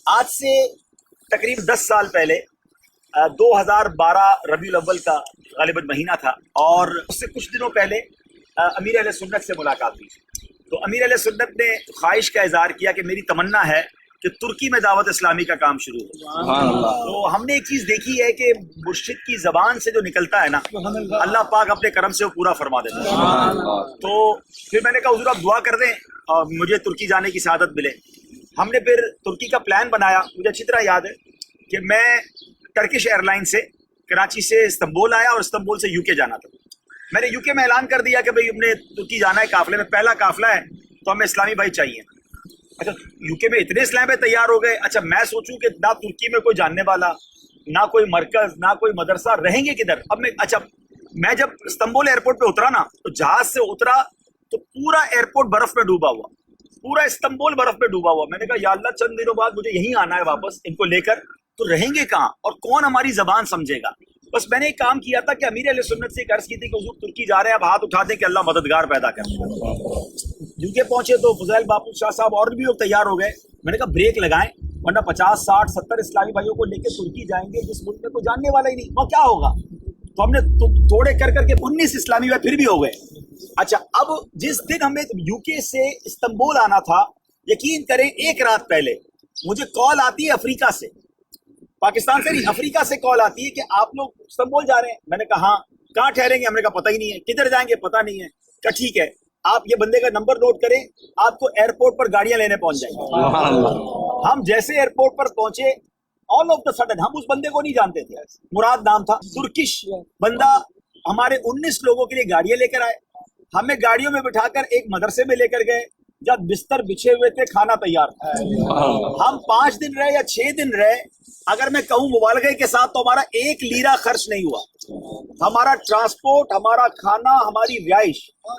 آج سے تقریب 10 سال پہلے 2012 ربیع الاول کا غالباً مہینہ تھا، اور اس سے کچھ دنوں پہلے امیر اہل سنت سے ملاقات ہوئی۔ تو امیر اہل سنت نے خواہش کا اظہار کیا کہ میری تمنا ہے کہ ترکی میں دعوت اسلامی کا کام شروع ہو۔ تو ہم نے ایک چیز دیکھی ہے کہ مرشد کی زبان سے جو نکلتا ہے نا، اللہ پاک اپنے کرم سے وہ پورا فرما دیتا ہے۔ تو پھر میں نے کہا حضور آپ دعا کر دیں اور مجھے ترکی جانے کی سعادت ملے۔ ہم نے پھر ترکی کا پلان بنایا۔ مجھے اچھی طرح یاد ہے کہ میں ٹرکش ایئر لائن سے کراچی سے استنبول آیا اور استنبول سے یو کے جانا تھا۔ میں نے یو کے میں اعلان کر دیا کہ بھئی ہم نے ترکی جانا ہے، قافلے میں پہلا قافلہ ہے تو ہمیں اسلامی بھائی چاہیے۔ اچھا یو کے میں اتنے اسلامی بھائی تیار ہو گئے۔ اچھا میں سوچوں کہ نہ ترکی میں کوئی جاننے والا، نہ کوئی مرکز، نہ کوئی مدرسہ، رہیں گے کدھر؟ اب میں جب استنبول ایئرپورٹ پہ اترا نا، تو جہاز سے اترا تو پورا ایئرپورٹ برف میں ڈوبا ہوا، پورا استنبول برف میں ڈوبا ہوا۔ میں نے کہا یا اللہ چند دنوں بعد مجھے یہیں آنا ہے واپس ان کو لے کر، تو رہیں گے کہاں اور کون ہماری زبان سمجھے گا؟ بس میں نے ایک کام کیا تھا کہ امیر اہل سنت سے ایک عرض کی تھی کہ حضور ترکی جا رہے ہیں، اب ہاتھ اٹھا دیں کہ اللہ مددگار پیدا کر۔ یو کے پہنچے تو فضیل باپو شاہ صاحب اور بھی لوگ تیار ہو گئے۔ میں نے کہا بریک لگائیں، ورنہ 50 60 70 اسلامی بھائیوں کو لے کے ترکی جائیں گے جس ملک میں کوئی جاننے والا ہی نہیں، وہ کیا ہوگا؟ تو ہم نے توڑے کر کے 19 اسلامی بھائی پھر بھی ہو گئے۔ اچھا اب جس دن ہمیں یو کے سے استنبول آنا تھا، یقین کریں ایک رات پہلے مجھے کال آتی ہے افریقہ سے، پاکستان سے نہیں، افریقہ سے کال آتی ہے کہ آپ لوگ استنبول جا رہے ہیں۔ میں نے کہا ہاں، کہاں ٹھہریں گے؟ ہم نے کہا پتہ ہی نہیں ہے، کدھر جائیں گے پتہ نہیں ہے۔ کہا ٹھیک ہے، آپ یہ بندے کا نمبر نوٹ کریں، آپ کو ایئرپورٹ پر گاڑیاں لینے پہنچ جائیں گے۔ ہم جیسے ایئرپورٹ پر پہنچے، آل آف دا سڈن ہم اس بندے کو نہیں جانتے تھے، مراد نام تھا، ترکش بندہ ہمارے 19 لوگوں کے لیے گاڑیاں لے کر آئے، ہمیں گاڑیوں میں بٹھا کر ایک مدرسے میں لے کر گئے، جب بستر بچھے ہوئے تھے، کھانا تیار تھا۔ ہم 5 دن رہے یا 6 دن رہے، اگر میں کہوں مبالغے کے ساتھ تو ہمارا 1 لیرہ خرچ نہیں ہوا۔ ہمارا ٹرانسپورٹ، ہمارا کھانا، ہماری رہائش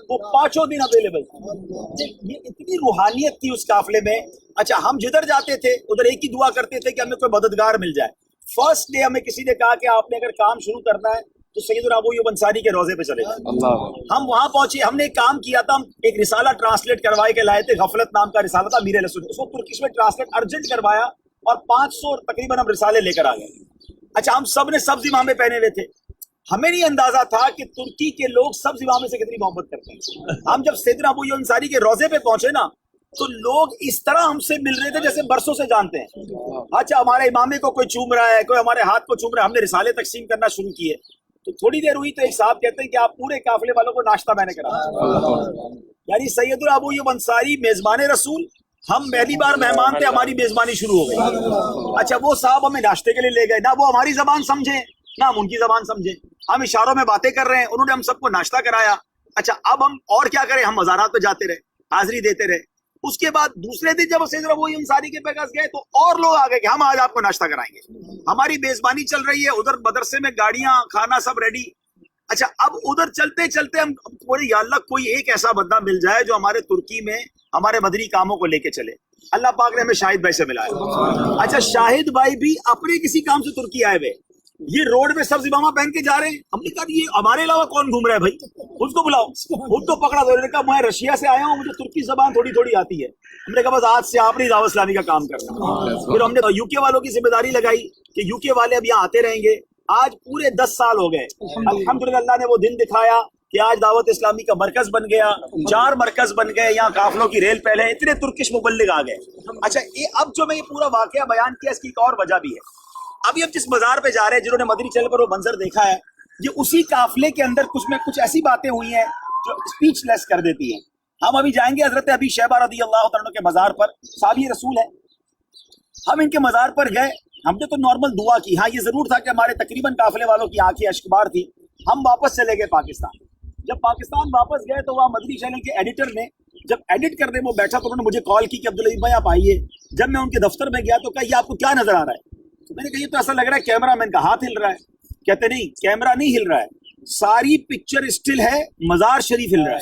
وہ 5 دن اویلیبل تھی۔ یہ اتنی روحانیت تھی اس قافلے میں۔ اچھا ہم جدھر جاتے تھے ادھر ایک ہی دعا کرتے تھے کہ ہمیں کوئی مددگار مل جائے۔ فرسٹ ڈے ہمیں کسی نے کہا کہ آپ نے اگر کام شروع کرنا ہے تو سیدنا ابو ایوب انصاری کے روزے پہ چلے جائیں۔ ہم وہاں پہنچے، ہم نے ایک کام کیا تھا، ہم ایک رسالہ ٹرانسلیٹ کروائے کے لائے تھے، غفلت نام کا رسالہ تھا امیر اہل سنت، اس کو ترکش میں ٹرانسلیٹ ارجنٹ کروایا اور 500 تقریباً ہم رسالے لے کر آ گئے۔ اچھا ہم سب نے سبز امامے پہنے ہوئے تھے، ہمیں نہیں اندازہ تھا کہ ترکی کے لوگ سبز امامے سے کتنی محبت کرتے ہیں۔ ہم جب سیدنا ابو ایوب انصاری کے روزے پہ پہنچے نا، تو لوگ اس طرح ہم سے مل رہے تھے جیسے برسوں سے جانتے ہیں۔ اچھا ہمارے امامے کو کوئی چوم رہا ہے، کوئی ہمارے ہاتھ کو چوم رہا ہے، ہم نے رسالے تقسیم کرنا شروع کیے۔ تو تھوڑی دیر ہوئی تو ایک صاحب کہتے ہیں کہ آپ پورے قافلے والوں کو ناشتہ میں نے کرایا، یعنی سید ابو ایوب انصاری میزبان رسول، ہم پہلی بار مہمان تھے، ہماری میزبانی شروع ہو گئی۔ اچھا وہ صاحب ہمیں ناشتے کے لیے لے گئے، نہ وہ ہماری زبان سمجھے نہ ہم ان کی زبان سمجھے، ہم اشاروں میں باتیں کر رہے ہیں، انہوں نے ہم سب کو ناشتہ کرایا۔ اچھا اب ہم اور کیا کریں، ہم مزارات پہ جاتے رہے، حاضری دیتے رہے۔ اس کے بعد دوسرے دن جب سید ابو ایوب انصاری کے پاس گئے تو اور لوگ آ گئے کہ ہم آج آپ کو ناشتہ کرائیں گے، ہماری میزبانی چل رہی ہے، ادھر مدرسے میں گاڑیاں، کھانا سب ریڈی۔ اچھا اب ادھر چلتے چلتے ہم بولے یا اللہ کوئی ایک ایسا بندہ مل جائے جو ہمارے ترکی میں ہمارے مدنی کاموں کو لے کے چلے۔ اللہ پاک نے ہمیں شاہد بھائی سے ملایا۔ اچھا شاہد بھائی بھی اپنے کسی کام سے ترکی آئے ہوئے، یہ روڈ میں سبز امامہ پہن کے جا رہے ہیں۔ ہم نے کہا یہ ہمارے علاوہ کون گھوم رہا ہے بھائی، اس کو بلاؤ۔ خود تو پکڑا، انہوں نے کہا میں رشیا سے آیا ہوں، مجھے ترکی زبان تھوڑی تھوڑی آتی ہے۔ ہم نے کہا بس آج سے آپ نے دعوت اسلامی کا کام کرنا۔ پھر ہم نے یو کے والوں کی ذمہ داری لگائی کہ یو کے والے اب یہاں آتے رہیں گے۔ آج پورے 10 سال ہو گئے، الحمدللہ اللہ نے وہ دن دکھایا کہ آج دعوت اسلامی کا مرکز بن گیا، 4 مرکز بن گئے، یہاں قافلوں کی ریل پہلے، اتنے ترکش مبلغ آ گئے۔ اچھا اب جو میں یہ پورا واقعہ بیان کیا اس کی ایک اور وجہ بھی ہے۔ ابھی ہم جس بازار پہ جا رہے ہیں، جنہوں نے مدنی چینل پر وہ منظر دیکھا ہے، یہ اسی قافلے کے اندر کچھ ایسی باتیں ہوئی ہیں جو اسپیچ لیس کر دیتی ہیں۔ ہم ابھی جائیں گے حضرت ابی شیبہ رضی اللہ تعالیٰ عنہ کے مزار پر، صحابی رسول ہے۔ ہم ان کے مزار پر گئے، ہم نے تو نارمل دعا کی، ہاں یہ ضرور تھا کہ ہمارے تقریباً قافلے والوں کی آنکھیں اشکبار تھی۔ ہم واپس چلے گئے پاکستان۔ جب پاکستان واپس گئے تو وہاں مدنی چینل کے ایڈیٹر نے جب ایڈٹ کرنے وہ بیٹھا تو انہوں نے مجھے کال کی کہ عبدالعزیز بھائی آپ آئیے۔ جب میں ان کے دفتر میں گیا تو کہا یہ آپ کو کیا نظر آ رہا ہے؟ تو میں نے کہا یہ تو ایسا لگ رہا ہے کیمرہ مین کا ہاتھ ہل رہا ہے۔ کہتے نہیں کیمرہ نہیں ہل رہا ہے، ساری پکچر اسٹل ہے، مزار شریف ہل رہا ہے۔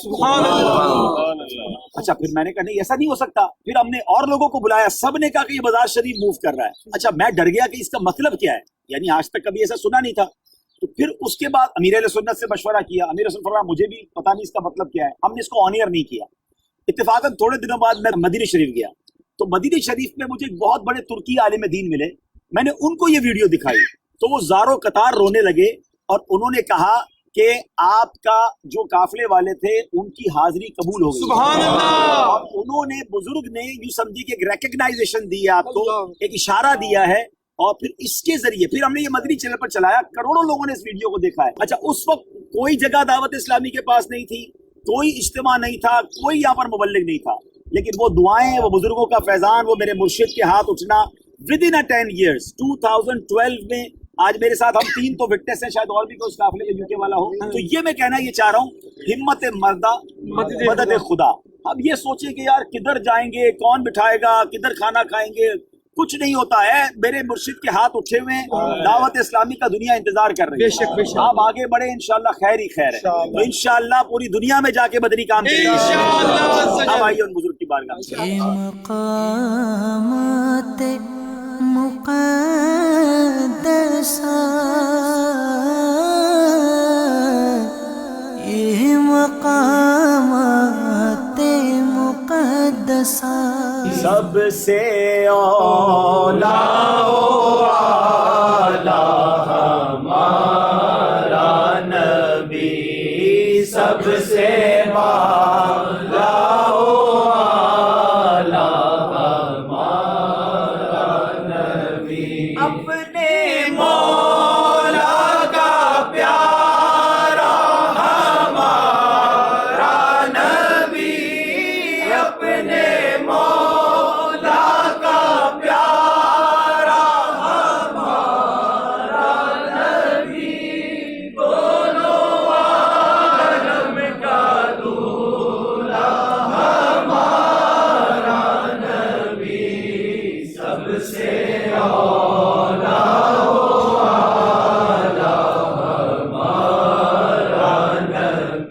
اچھا پھر میں نے کہا نہیں ایسا نہیں ہو سکتا۔ پھر ہم نے اور لوگوں کو بلایا، سب نے کہا کہ یہ مزار شریف موو کر رہا ہے۔ اچھا میں ڈر گیا کہ اس کا مطلب کیا ہے، یعنی آج تک کبھی ایسا سنا نہیں تھا۔ تو پھر اس کے بعد امیر اہل سنت سے مشورہ کیا، امیر اہل سنت فرمایا مجھے بھی پتہ نہیں اس کا مطلب کیا ہے، ہم نے اس کو آنیئر نہیں کیا۔ اتفاقاً تھوڑے دنوں بعد میں مدینہ شریف گیا، تو مدینہ شریف میں مجھے ایک بہت بڑے ترکی عالم دین ملے، میں نے ان کو یہ ویڈیو دکھائی تو وہ زاروں قطار رونے لگے، اور انہوں نے کہا کہ آپ کا جو قافلے والے تھے ان کی حاضری قبول ہو گئی، سبحان اللہ، اور انہوں نے بزرگ نے یوں سمجھی کہ ایک ریکگنائزیشن دی ہے آپ کو، ایک اشارہ دیا ہے، اور پھر اس کے ذریعے پھر ہم نے یہ مدنی چینل پر چلایا، کروڑوں لوگوں نے اس ویڈیو کو دیکھا ہے۔ اچھا، اس وقت کوئی جگہ دعوت اسلامی کے پاس نہیں تھی، کوئی اجتماع نہیں تھا، کوئی یہاں پر مبلغ نہیں تھا، لیکن وہ دعائیں، وہ بزرگوں کا فیضان، وہ میرے مرشد کے ہاتھ اٹھنا ودن 10 ایئرس 2012 میں، آج میرے ساتھ ہم 3 تو وٹنس ہیں، شاید اور بھی کوئی اس قافلے میں یوکے والا ہو، تو یہ میں کہنا یہ چاہ رہا ہوں، ہمت مردہ مدد خدا۔ اب یہ سوچیں کہ یار کدھر جائیں گے، کون بٹھائے گا، کدھر کھانا کھائیں گے، کچھ نہیں ہوتا ہے، میرے مرشد کے ہاتھ اٹھے ہوئے ہیں، دعوت اسلامی کا دنیا انتظار کر رہی ہے، آپ آگے بڑھے، انشاءاللہ خیر ہی خیر ہے، انشاءاللہ پوری دنیا میں جا کے بدری کام کریں گے۔ اب آئیے ان بزرگ کی بارگاہ میں۔ مقامات مقدسہ یہ مقامات مقدسہ سب سے اولا ہمارا نبی، سب سے بالا ہمارا نبی، اپنے مولا کا پیارا ہمارا نبی، اپنے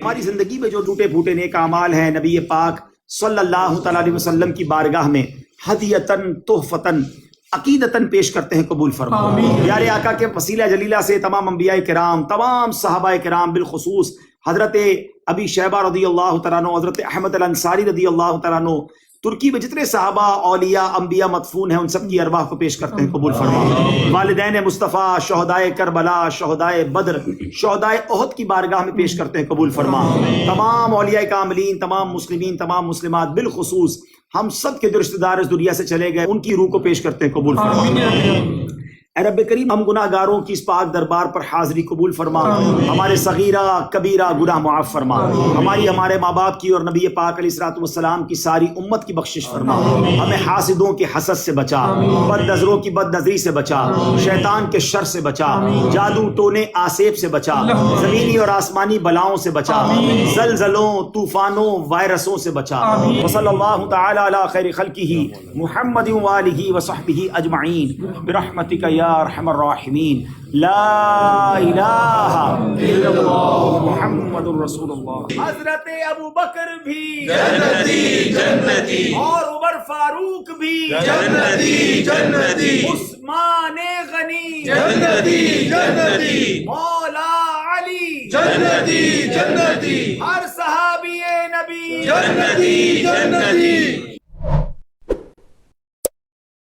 ہماری زندگی میں جو ٹوٹے پھوٹے نیک اعمال ہیں، نبی پاک صلی اللہ تعالی علیہ وسلم کی بارگاہ میں ہدیتاً تحفتاً عقیدتاً پیش کرتے ہیں، قبول فرما۔ پیارے آقا کے وسیلہ جلیلہ سے تمام انبیاء کرام، تمام صحابہ کرام، بالخصوص حضرت ابی شیبہ رضی اللہ تعالیٰ عنہ، حضرت احمد الانصاری رضی اللہ تعالیٰ عنہ، ترکی میں جتنے صحابہ، اولیاء، انبیاء مدفون ہیں، ان سب کی ارواح کو پیش کرتے ہیں، قبول فرما۔ والدین مصطفیٰ، شہدائے کربلا، شہدائے بدر، شہدائے احد کی بارگاہ میں پیش کرتے ہیں، قبول فرما۔ تمام اولیاء کاملین، تمام مسلمین، تمام مسلمات، بالخصوص ہم سب کے جو رشتہ دار اس دنیا سے چلے گئے، ان کی روح کو پیش کرتے ہیں، قبول فرما۔ اے رب کریم، ہم گناہ گاروں کی اس پاک دربار پر حاضری قبول فرما، ہمارے صغیرہ کبیرہ گناہ معاف فرما، ہماری، ہمارے ماں باپ کی اور نبی پاک علیہ الصلوۃ والسلام کی ساری امت کی بخشش فرما، ہمیں حاسدوں کے حسد سے بچا، بد نظروں کی بد نظری سے بچا، شیطان کے شر سے بچا، جادو ٹونے آسیب سے بچا، زمینی اور آسمانی بلاؤں سے بچا، زلزلوں، طوفانوں، وائرسوں سے بچا۔ وصلی اللہ تعالی علی خیر خلقہ محمد وآلہ وصحبہ اجمعین برحمتک یا ارحم الراحمین۔ لا الہ الا اللہ محمد رسول اللہ۔ حضرت ابو بکر بھی جنتی جنتی، اور عمر فاروق بھی جنتی جنتی، عثمان غنی جنتی جنتی، مولا علی جنتی جنتی، ہر صحابی نبی جنتی جنتی۔